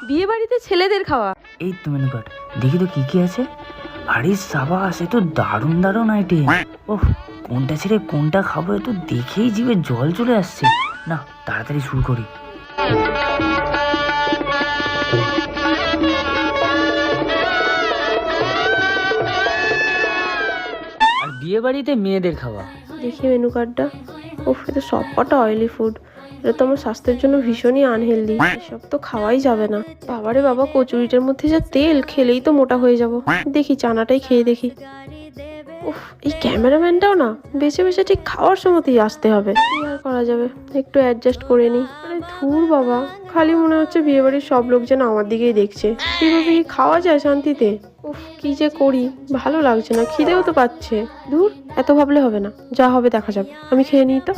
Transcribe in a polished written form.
বিয়ে বাড়িতে ছেলেদের খাওয়া। এই তো মেনু কার্ড, দেখি তো কি কি আছে। আরে সাবাস, এ তো দারুণ দারুণ আইটেম। ওহ, কোনটা ছেড়ে কোনটা খাবো এ তো দেখেই জিভে জল চলে আসছে। না, তাড়াতাড়ি শুরু করি। আর বিয়ে বাড়িতে মেয়েদের খাওয়া। দেখি মেনু কার্ডটা। উফ, এটা সব কটা অয়েলি ফুড। এটা তো আমার স্বাস্থ্যের জন্য ভীষণই আনহেলদি। এসব তো খাওয়াই যাবে না। বাবারে বাবা, কচুরিটার মধ্যে যা তেল, খেলেই তো মোটা হয়ে যাব। দেখি চানাটাই খেয়ে দেখি। উফ, এই ক্যামেরাম্যানটাও না বেছে বেছে ঠিক খাওয়ার সময়তেই আসতে হবে। কি আর করা যাবে, একটু অ্যাডজাস্ট করে নি। আরে ধুর বাবা, খালি মনে হচ্ছে বিয়ে বাড়ির সব লোক যেন আমার দিকেই দেখছে। কিভাবে কি খাওয়া যায় শান্তিতে? উফ, কি যে করি, ভালো লাগছে না, খিদেও তো পাচ্ছে। ধুর, এত ভাবলে হবে না, যা হবে দেখা যাবে। আমি খেয়ে নিই তো।